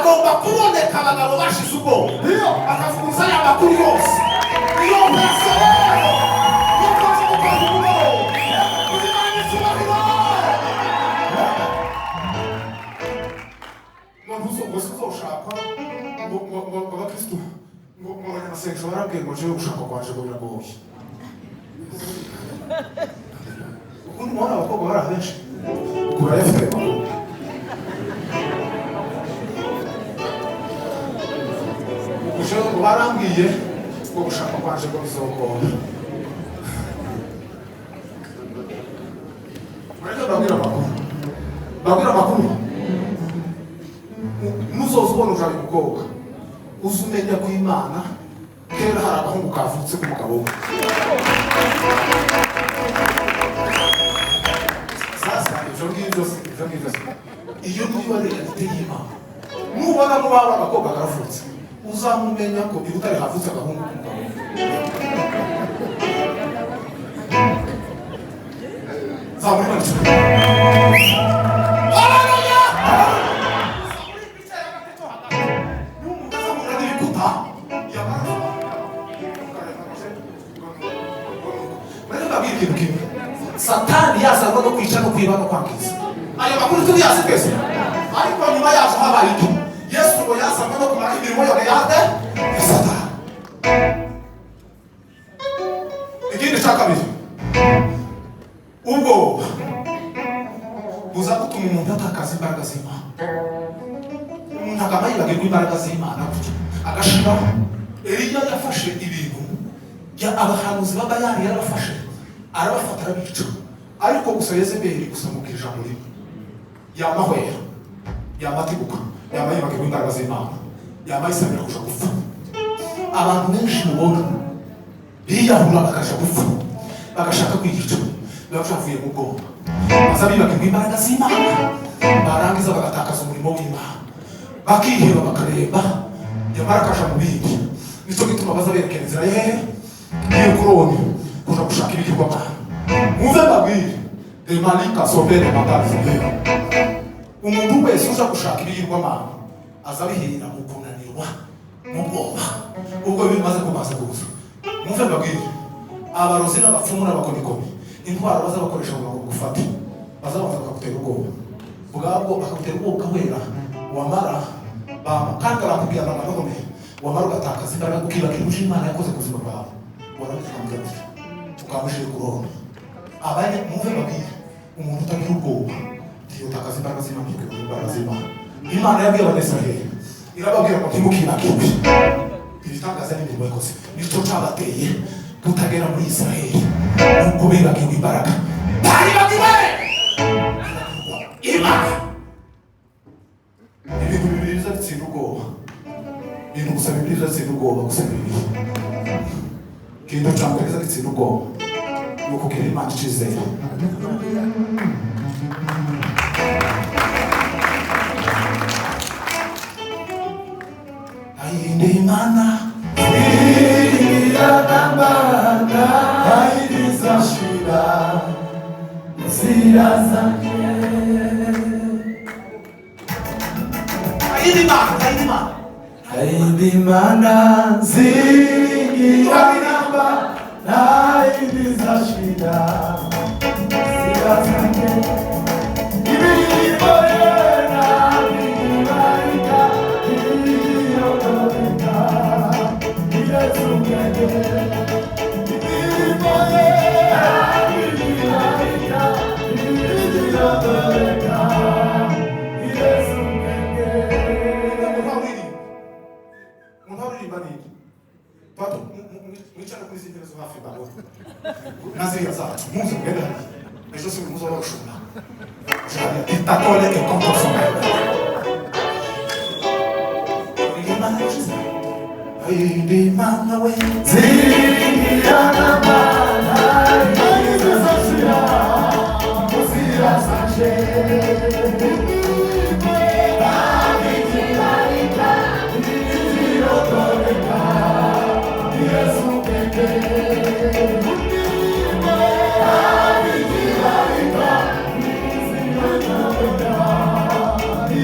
agomba kuboneka abagabo bashize ubwoba akavuguruza y'amakuru yose iyo mpesa rero yo kwaje gukora umugabo uzimana icyubahiro ngo uzoshaka ngo abakristu ngo abanyamasengesho barabwiye ngo jewe gushaka kwaje ngo biragoye ukundi mubona abakobwa bari abenshi kubera yafite amakuru ngo barambwiye ngo gushaka kwaje ngo bizogora mureke babwira amakuru nuzoza ubona ujana umukobwa uzi umenya ko Imana kera hari agahungu kavutse k'umugabo we sasa ivyo ngivyo iyo niyo realite y'Imana nubona mu baba abakobwa karavutse uzamumenya ko ibutare havutse agahungu k'umugabo zamurimanitse Satani yazarwa no kwica no kwiba no kwangiza aya makuru tuyazi twese ariko nyuma yaje habaye icyo Yesu ngo yazarwa no kumara imirimo yose yande ya Satani ikindi cya kabiri ubwo buza gutuma umuntu atakaza imbaraga z'Imana umuntu akaba yibagirwa imbaraga z'Imana agashiraho Eliya yafashe ibintu abahanuzi b'Abayali yarabafashe arabafata arabica ariko gusa Yezebeli gusa mubwira ijambo rimwe yamahwera yamatiguka yamayibagirwa imbaraga z'Imana yamayisabira kuja gupfa abantu benshi mubona biyahura bakaja gupfa bagashaka kwigica bavuye mu bwonko maze bibagirwa imbaraga z'Imana barangiza bagatakaza umurimo w'Imana bakiheba bakareba yamara akaja mu bindi nicyo gituma baza berekera inzira yehe iyo kuroni kuja gushaka ibigirwamana muve mbabwire demalika sobere magazi mbere umuntu wese uja gushaka ibigirwamana aza bihera mu kunanirwa mu bwoba ubwo bimaze kumaza gusa muve mbabwire abarozi n'abapfumu n'abakonikoni intwaro baza bakoresha ngo gufata bazabanza bakagutera ubwoba bwabwo bakagutera ubwoba ukahwera wamara kandi barakubwira none wamara ugatakaza imbaraga ukibagirwa ibyo Imana yakoze ku buzima bwawe waramukamugabira ukamushira kurona abanye muve babwire umuntu utagira ubwoba ntiyotakaza imbaraga z'Imana kuko imbaraga z'Imana Imana yabwiye Abanyisiraheli irababwira ngo ntimukibagirwe ibitangaza n'imirimo yakoze nicyo cyabateye kutagera muri Isiraheli nuko bibagirwa imbaraga baribagiwe Imana ibintu bibiri bizatsinda ubwoba ibintu gusa bibiri bizatsinda ubwoba gusa bibiri kintu cya mbere bizatsinda ubwoba ni ukugira Imana icyizere ayinde Imana iradambana ayidizashira zirazanye ayinde Imana ziradamba ayidizashira zirazanye ibirimo yena bibarika ibiyotoreka Yesu mwene ibirimo yena bibarika ibiyotoreka Yesu mwene muntabiririmba nini pato mwicara kuri izi ntebe zo hafi babona naziriya zacu muze mwene hari ejo si muzo barushuna ditatore e contorsionale Imana yacize ayinde Imana we ziranamana ayizashira uzirasanje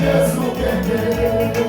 Yesu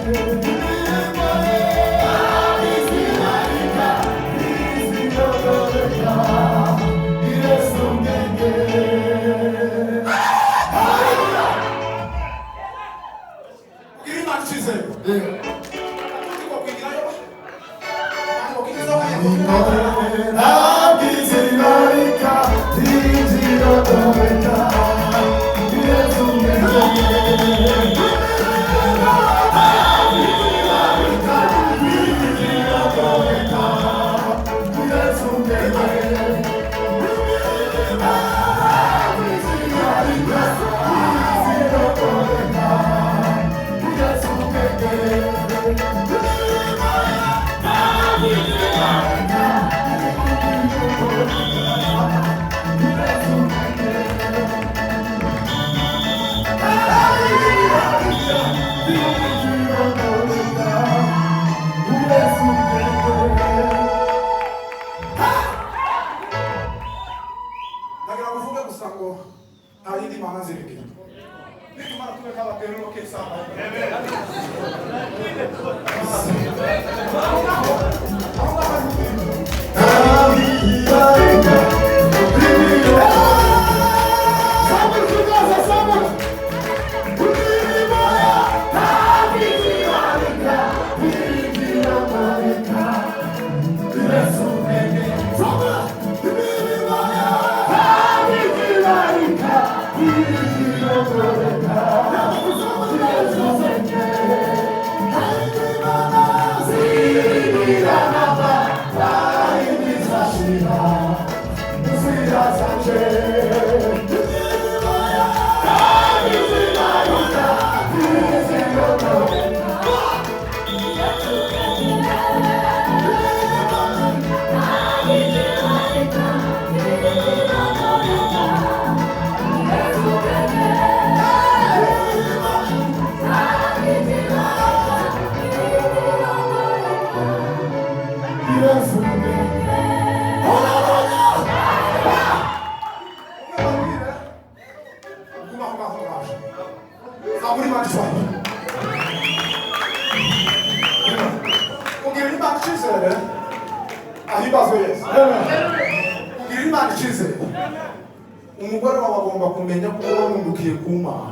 umugore wawe agomba kumenya ko wamwundukiye ku Mana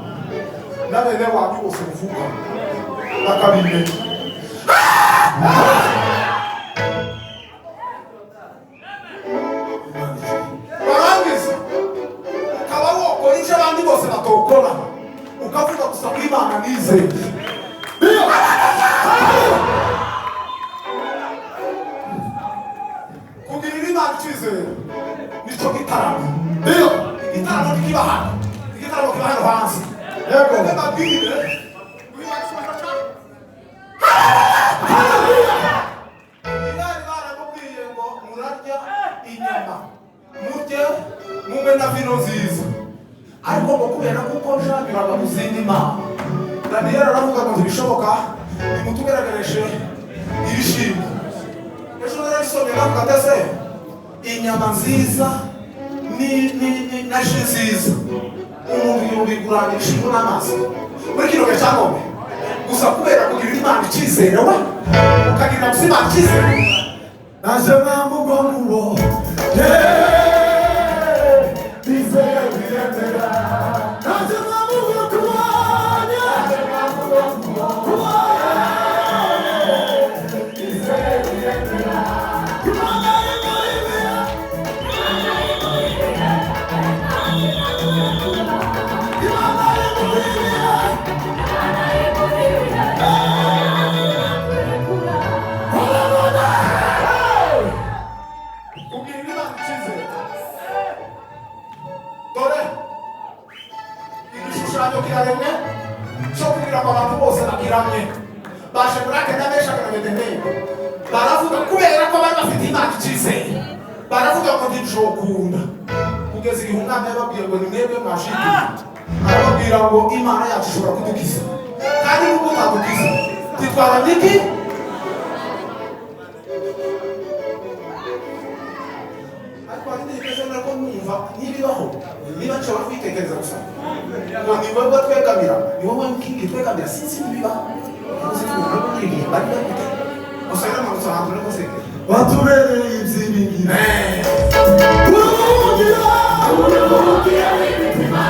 n'abene wanyu bose uvuga bakabimenya. Barangiza ukaba wokora icyo abandi bose batokora ukavuga gusa ko Imana nizeye. Kugirira Imana icyizere nicyo gitaramo. Igitaramo kiba hano, igitaramo kiba hano hanze. Yego ndababwire wibashaka cyane. Imana baramubwiye ngo murarya inyama murye mube na vino nziza, ariko ngo kubera kuko nshakiraga mu zindi mana Daniel aravuga ngo ntibishoboka nimutugaragereshe ibishimbo. Ejo narabisomye navuga ndetse inyama nziza na ji nziza umuntu yubiguranisha ivu n'amazi muri kino gihe cya none gusa kubera kugirira Imana icyizere we ukagirira gusa Imana icyizere. Naje namugwa mubo bizeye biremera naje namugwa kubanya naje namugwa kubanya bizeye biremera kiraremwe cyo kugira ngo abantu bose bakiramye bashe burake n'abesha kanabedemeye baravuga kubera ko bari bafite Imana icyizere baravuga ngo ntibishokunda kugeza igihe umwana yababwiye ngo ni mwebwe mwashimye arababwira ngo Imana yacu ishobora kudukiza kandi nubwo utadukiza titwara niki ariko hari n'ibyo nako numva n'ibibaho niba nshobora kwitekereza gusa ngo ni wowe twegamira ni wowe nkingi twegamira sinzi nibibaho kuririmba gute gusa rero mu sahantu no guseka watubereye ibyiringiro uruhukira imitima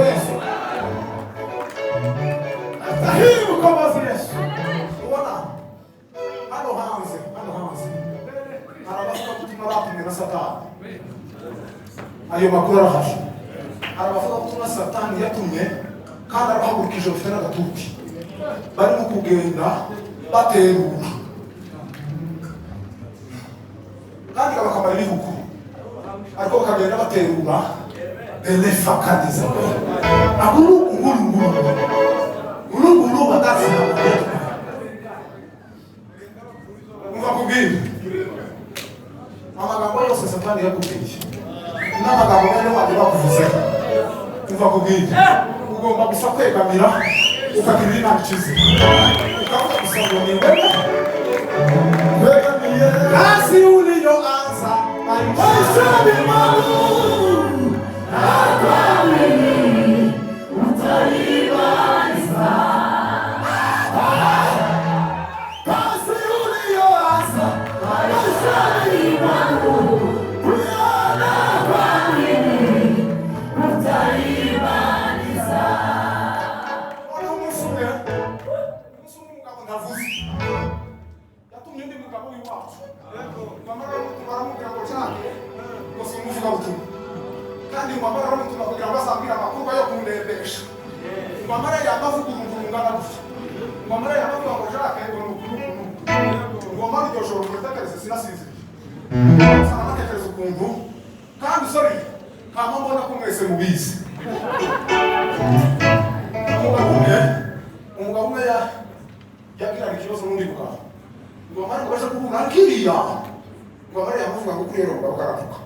yacu ayo makuru arahashe arabavuga ko tuna satani yatumye kandi arabahagurukije bafite n'agatuti barimo kugenda baterura kandi bakamara ibihugu ariko bakagenda baterura elefakadiza nguru badasina umva kubwira amagambo yose satani yakubwiye n'amagambo bene wajya bakuvuze umva kubwira ugomba gusa kwegamira ukagirira inama icyizere ukavuga gusa ngo ni wegamiye hasi uriyo anza ayishabi mamu akwamini utaribaniza hasi uriyo anza ayishabi mamu kandi mwamara ramutuma kugira ngo asambire amakuru yo kundembesha mwamara yamavugurungana gusa mwamara yamavuga ngo Jacques ngo nukuru mwamara iryo joro mutakarese sinasize sana natekereza ukuntu kandi sorry kama mbona ko mwese mubizi umugabo umwe yagira ikibazo n'undi mugabo mwamara ngo aje kubura kiriya mwamara yamavuga ngo kuri rero bakaravuka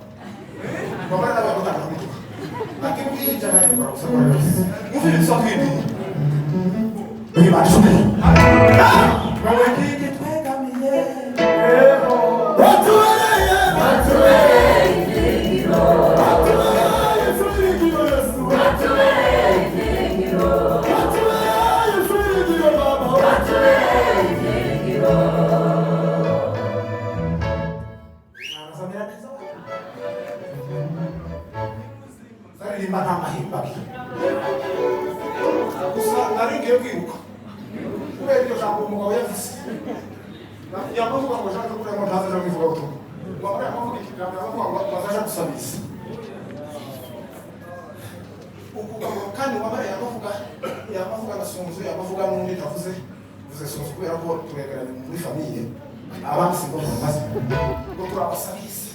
mwamara n'abagutanga n'umutuka ati kuri jana ni kwa usaba yose mufite sokindi buri bashume bawe kike twegamiye Rimba n'amahimba gusa naringiye kwiruka kubera iryo jambo umugabo yavuze yamavuga ngo ashaka kugira ngo ntazaja kwivuga ubutumwa ngo amara yamavuga ikigambo yamavuga ngo bazaja gusabisa ukugabo kandi wamara yamavuga na Sunzu yamavuga n'undi navuze vuze Sunzu kubera ko turegeranye muri famiye abandi singo bamaze ngo turabasabisa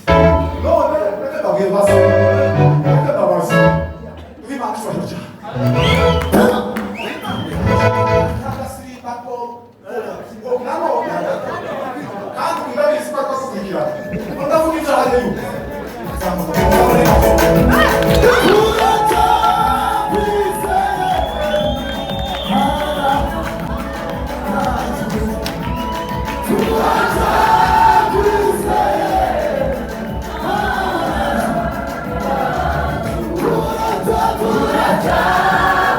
none reka babwiye basa reka babaza Vimana Soja. Turaja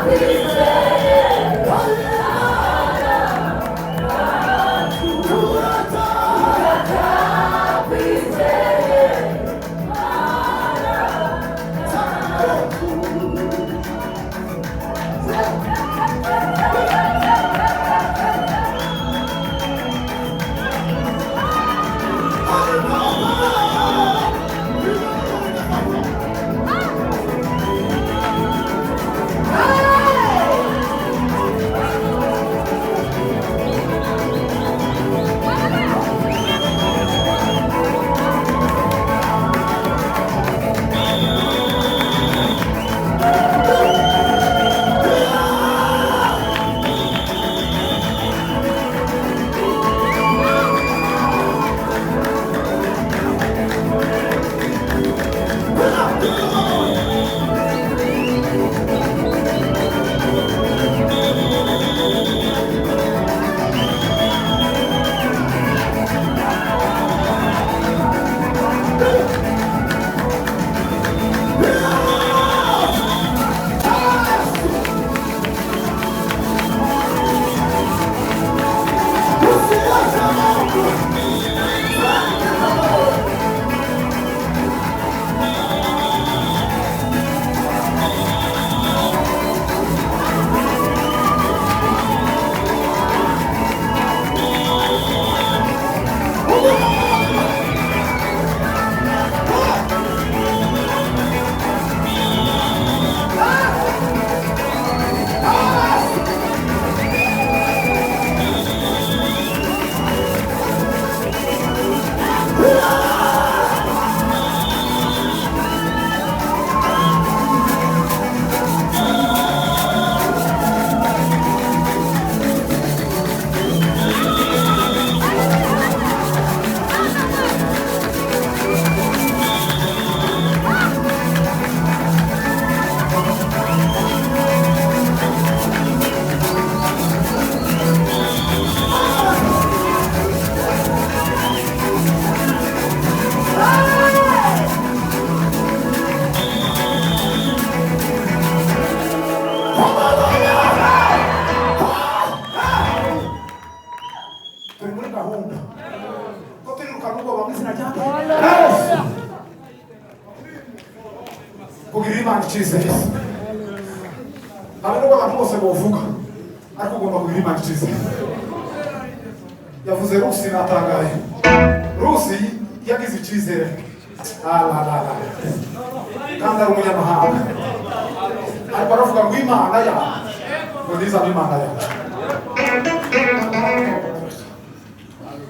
kugira Imana icyizere habe n'ubwo abantu bose bavuga ariko ugomba kugira Imana icyizere yavuze Rusi natangaye Rusi yagize icyizere kandi ari umunyamahanga ariko aravuga ngo Imana ya ngo nizaba Imana ya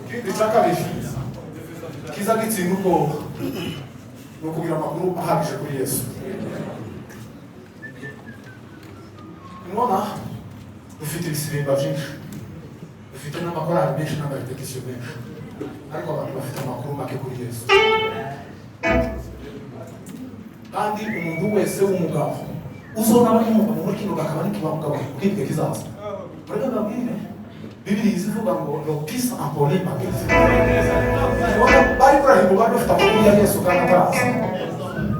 ikindi cya kabiri kiza gitsinda ubwoba ni ukugira amakuru ahagije kuri Yesu mwona dufite ibisirimba byinshi dufite n'amakorali menshi n'amarepetisiyo menshi ariko abantu bafite amakuru make kuri Yesu kandi umuntu wese w'umugabo uzona abari umugabo muri kino gakaba n'ikibamugabo k'igihe kizaza murebe babwire Bibiliya ivuga ngo lo peace ampole magezi bari Ibrahimu bari bafite amakuru ya Yesu kandi ataraza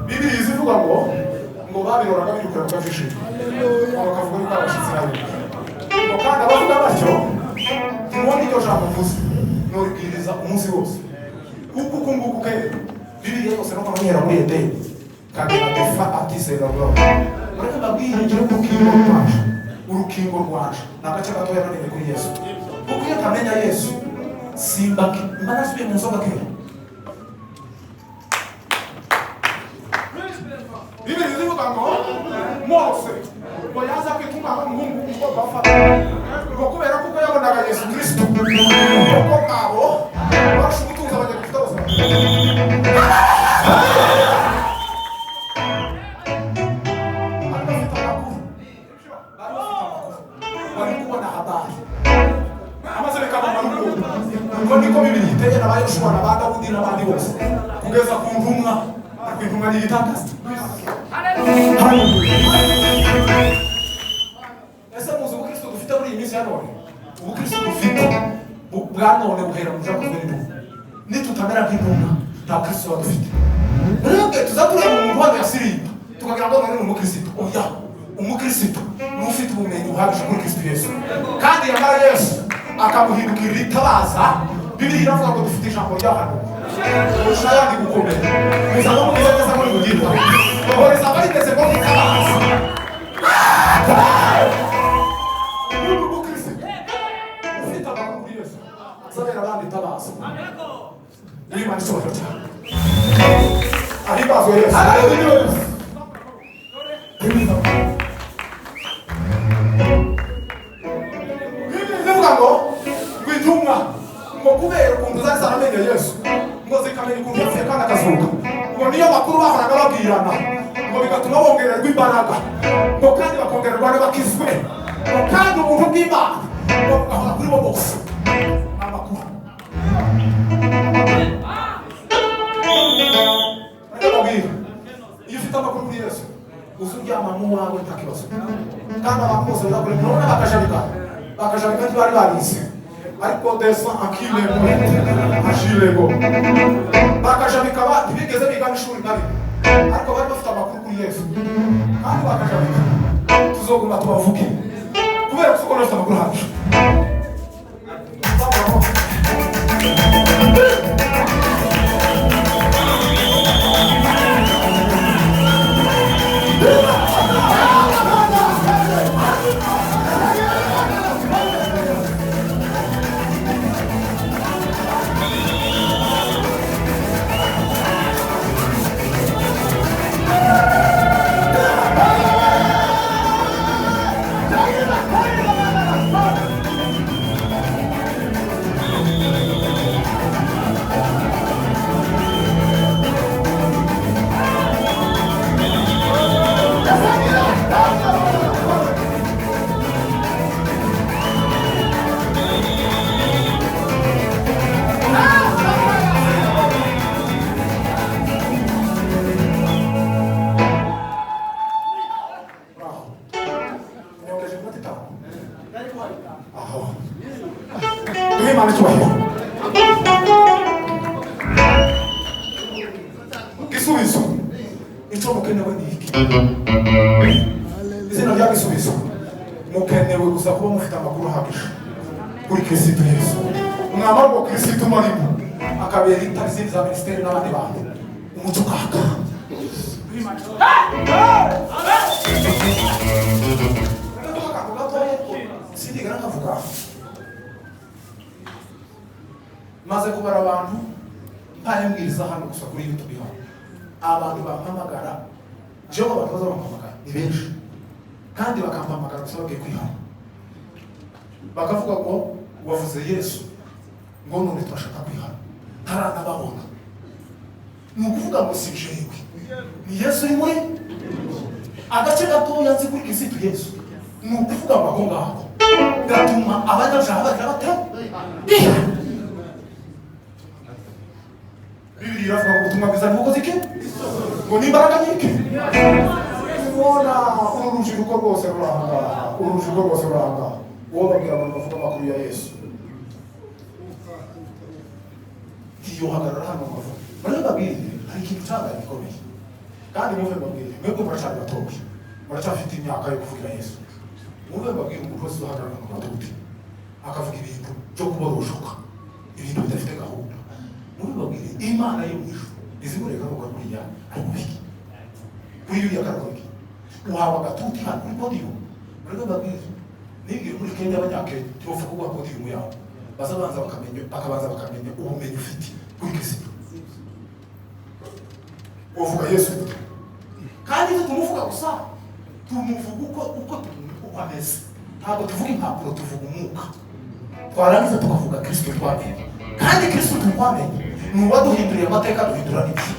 Bibiliya ivuga ngo babiroraga birukira bakajishije bakavuga yuko abashitsi nabi ngo kandi abavuga batyo ntiwona iryo jambo mvuze noribwiriza umunsi wose kuko ukunguku ke Bibiliya yose no kwamanyera muri Edeni kandi adefa atisera bro mureke babwire ngire urukingo rwaje n'agace gatoya namenye kuri Yesu kuko iyo kamenya Yesu simbaki mbanasubiye mu nzoga kera Bibiliya ivuga ngo Mose ngo yaza kwituma umuhungu umukobwa wa Farawo ngo kubera kuko yabonaga Yesu Kristo kuko abo barusha ubutunzi abanyagifite bose bari kubona habari amaze bikabona n'umuntu ngo niko Bibiliya iteye na ba Yoshua na ba Dawudi n'abandi bose kugeza ku ntumwa ariko intumwa ni igitangaza ese muzi ubukristo dufite muri iyi minsi ya none ubukristo dufite bwa none buhera mu jakozwe n'intumwa nitutamera nk'intumwa nta kristo ba dufite rero tuzatureba umuntu wano yasirimba tukagira ngo none ni umukristo oya umukristo ni ufite ubumenyi buhagije kuri Kristo Yesu kandi yamara Yesu akamuhindukirira itabaza Bibiliya iravuga ngo dufite ijambo ry'ahantu ushayandi gukomera muzaba mugize neza muri mugirwa bahoreza abari ndetse ngo itabaza umukristo ufite amakuru kuri Yesu azabera abandi itabaza Imana isohoka cyane ahibazwe Yesu ngo kubera ukuntu zari zaramenye Yesu ngo zikamenya ukuntu yapfuye kandi akazuka ngo niyo makuru bahoraga babwirana ngo bigatuma bongererwa imbaraga ngo kandi bakongererwa n'abakizwe ngo kandi ubuntu bw'Imana ngo bugahora kuri bo bose amakuru iyo ufite amakuru kuri Yesu uzi uryama n'uwawe nta kibazo kandi abantu bose bazakure murabona bakajabika ntibari barize ariko desa akile ashilego bakajabika ntibigeze biga n'ishuri na rimwe ariko bari bafite amakuru kuri Yesu kandi bakajabika tuzoguma tubavuge kubera ko uko bafite amakuru hacu Gisubizo icyo mukenewe ni iki izina rya gisubizo mukenewe gusa kuba mufite amakuru ahagije kuri Kristo Yesu umwambaro wa Kristo marimo akabera itari za ministeri n'abandi bantu umuco kaka sindigana nkavuga maze kubara abantu mpaye mbwiriza hano gusa kuri YouTube hano abantu bampamagara jewe abantu baza bampamagara ni benshi kandi bakampamagara gusa bagiye kwihana bakavuga ngo wavuze Yesu ngo none turashaka kwihana ntaranababona ni ukuvuga ngo si jewe ni Yesu uri muri agace gatoya nzi kuri Kristo Yesu ni ukuvuga ngo aho ngaho gatuma abanyajaha bagira bate Bibiri iravuga ngo ubutumwa bwiza n'ubukozi ke ngo n'imbaraga nyinshi ubona urubyiruko rwose ruranga uwo babwira abantu bavuga amakuru ya Yesu iyo hagarara hano ngo barababwire hari ikintu cyangwa gikomeye kandi muve babwire mwebwe muracari batoya muracafite imyaka yo kuvugira Yesu muve babwire umuntu wese uhagarara mu matute akavuga ibintu byo kuboroshoka ibintu bidafite gahunda muve babwire Imana yo mwisho izimureka ko kuriya ari mubiki kuri yuriya karagoriki uhawe agatuti hano kuri podium mureke babwire nibwire muri Kenya abanyakenya tubavuga kuba podium yawe bakabanza bakamenya ubumenyi ufite kuri Kristo uvuga Yesu kandi tumuvuga gusa tumuvuga uko ameze ntabwo tuvuga impapuro tuvuga umwuka twarangiza tukavuga Kristo twamenye kandi Kristo twamenye ni uwaduhinduriye amateka duhindura n'ibyo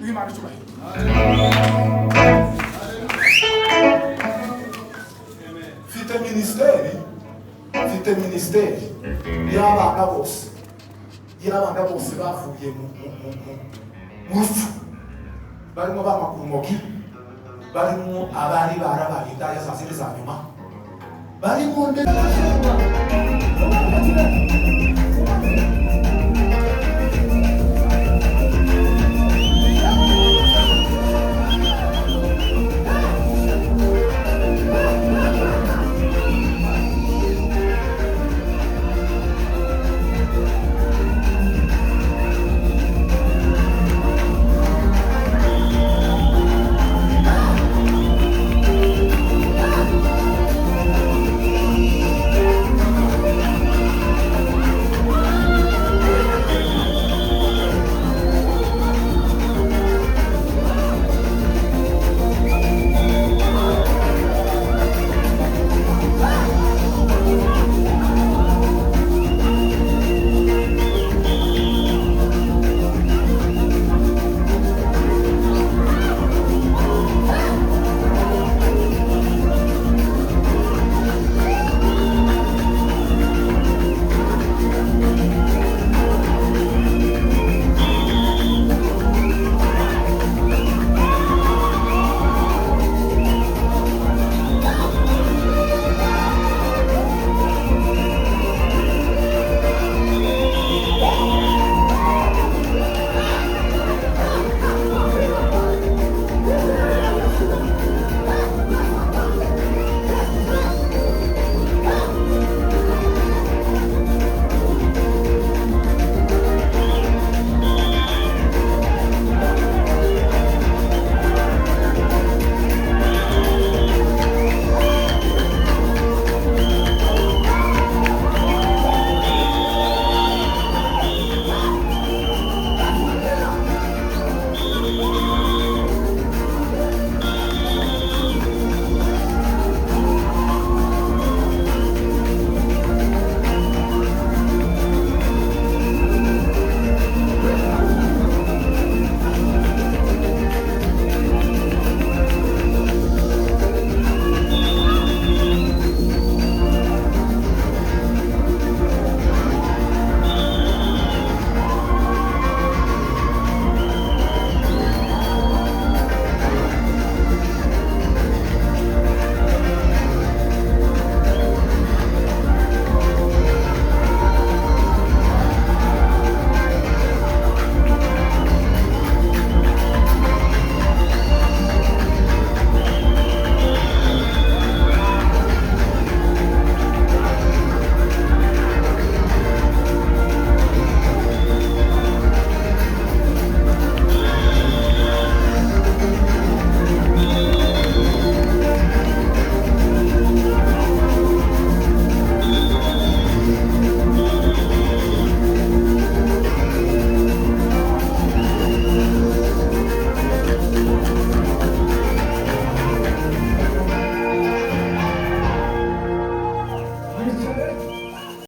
Imana icyubahiro mfite ministeri y'abana bose bavuye mu rupfu barimo bamakurumogi barimo abari barabaye indaya za zindi za nyuma barimo